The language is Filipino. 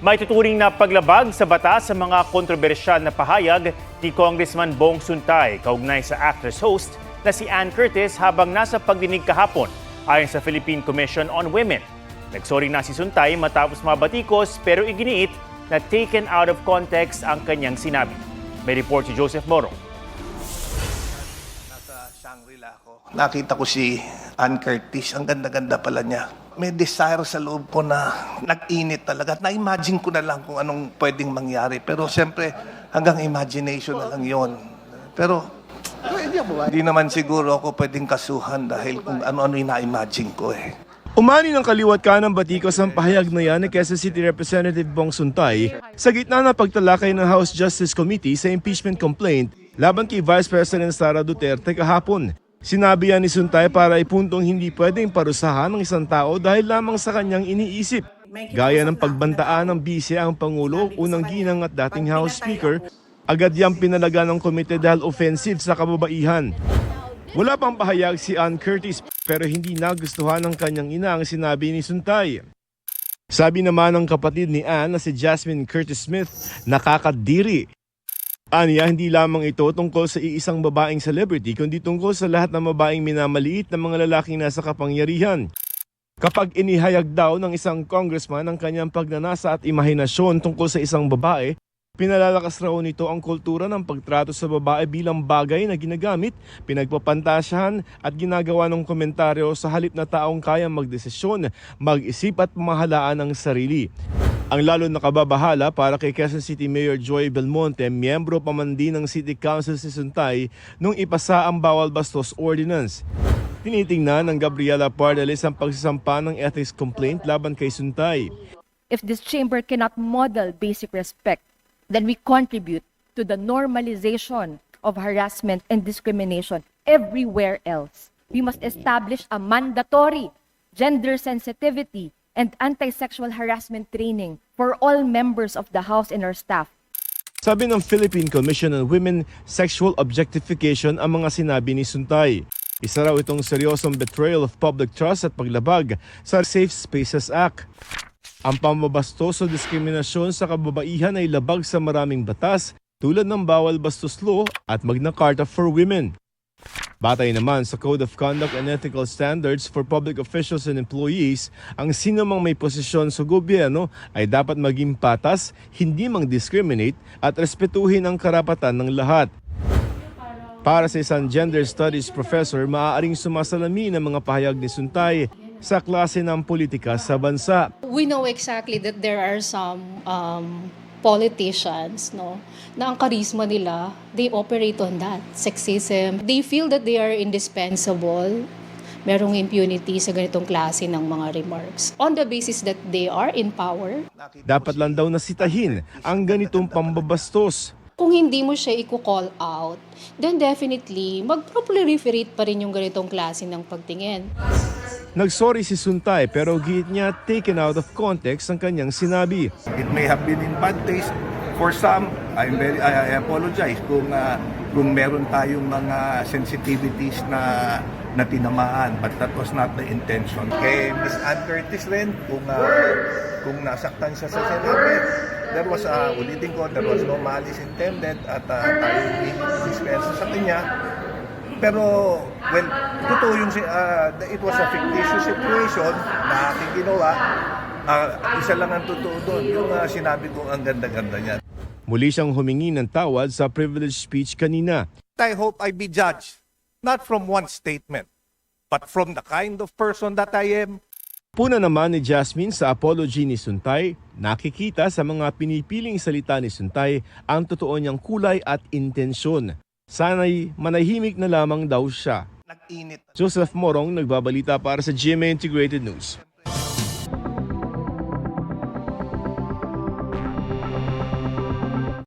May tuturing na paglabag sa batas sa mga kontrobersyal na pahayag ni Congressman Bong Suntay kaugnay sa actress host na si Ann Curtis habang nasa pagdinig kahapon ayon sa Philippine Commission on Women. Nagsorry na si Suntay matapos mabatikos pero iginiit na taken out of context ang kanyang sinabi. May report si Joseph Morong. Nasa Shangri-La ako. Nakita ko si Ann Curtis. Ang ganda-ganda pala niya. May desire sa loob ko na nag-init talaga. Na-imagine ko na lang kung anong pwedeng mangyari. Pero siyempre, hanggang imagination na lang yon. Pero hindi naman siguro ako pwedeng kasuhan dahil kung ano-ano yung na-imagine ko eh. Umani ng kaliwat kanang batikos ang pahayag na yan ni Quezon City Representative Bong Suntay sa gitna ng pagtalakay ng House Justice Committee sa impeachment complaint laban kay Vice President Sara Duterte kahapon. Sinabi yan ni Suntay para ipuntong hindi pwedeng parusahan ng isang tao dahil lamang sa kanyang iniisip. Gaya ng pagbantaan ng bise ang Pangulo, unang ginang at dating House Speaker, agad yang pinalaga ng komite dahil offensive sa kababaihan. Wala pang pahayag si Ann Curtis pero hindi nagustuhan ng kanyang ina ang sinabi ni Suntay. Sabi naman ng kapatid ni Ann na si Jasmine Curtis Smith, nakakadiri. Aniya, hindi lamang ito tungkol sa iisang babaeng celebrity kundi tungkol sa lahat ng babaeng minamaliit ng mga lalaking nasa kapangyarihan. Kapag inihayag daw ng isang congressman ang kanyang pagnanasa at imahinasyon tungkol sa isang babae, pinalalakas raw nito ang kultura ng pagtrato sa babae bilang bagay na ginagamit, pinagpapantasyahan at ginagawa ng komentaryo sa halip na taong kayang magdesisyon, mag-isip at pamahalaan ang sarili. Ang lalo nakababahala para kay Quezon City Mayor Joy Belmonte, miyembro pa man din ng City Council si Suntay nung ipasa ang Bawal Bastos Ordinance. Tinitingnan ng Gabriela Pardalis ang pagsasampa ng ethics complaint laban kay Suntay. If this chamber cannot model basic respect, then we contribute to the normalization of harassment and discrimination everywhere else. We must establish a mandatory gender sensitivity and anti-sexual harassment training for all members of the House and our staff. Sabi ng Philippine Commission on Women, sexual objectification ang mga sinabi ni Suntay. Isa raw itong seryosong betrayal of public trust at paglabag sa Safe Spaces Act. Ang pamabastos o diskriminasyon sa kababaihan ay labag sa maraming batas tulad ng Bawal Bastos Law at Magna Carta for Women. Batay naman sa Code of Conduct and Ethical Standards for Public Officials and Employees, ang sinumang may posisyon sa gobyerno ay dapat maging patas, hindi mang-discriminate at respetuhin ang karapatan ng lahat. Para sa isang gender studies professor, maaaring sumasalamin ang mga pahayag ni Suntay sa klase ng politika sa bansa. We know exactly that there are some politicians, no, na ang karisma nila, they operate on that, sexism. They feel that they are indispensable. Merong impunity sa ganitong klase ng mga remarks. On the basis that they are in power. Dapat lang daw nasitahin ang ganitong pambabastos. Kung hindi mo siya i-call out, then definitely mag-proliferate pa rin yung ganitong klase ng pagtingin. Nagsorry si Suntay pero giit niya taken out of context ang kanyang sinabi. It may have been in bad taste for some. I apologize kung meron tayong mga sensitivities na tinamaan, but that was not the intention. Kay Miss Ann Curtis rin, kung nasaktan siya sa sinabi, there was ulitin ko, there was no malice intended at tayo dispensa sa kanya. Pero, well, totoo yung, it was a fictitious situation na aking ginawa. Isa lang ang totoo doon, yung sinabi ko ang ganda-ganda niya. Muli siyang humingi ng tawad sa privilege speech kanina. I hope I be judged, not from one statement, but from the kind of person that I am. Puna naman ni Jasmine sa apology ni Suntay, nakikita sa mga pinipiling salita ni Suntay ang totoo niyang kulay at intensyon. Sana'y manahimik na lamang daw siya. Nag-init. Joseph Morong, nagbabalita para sa GMA Integrated News.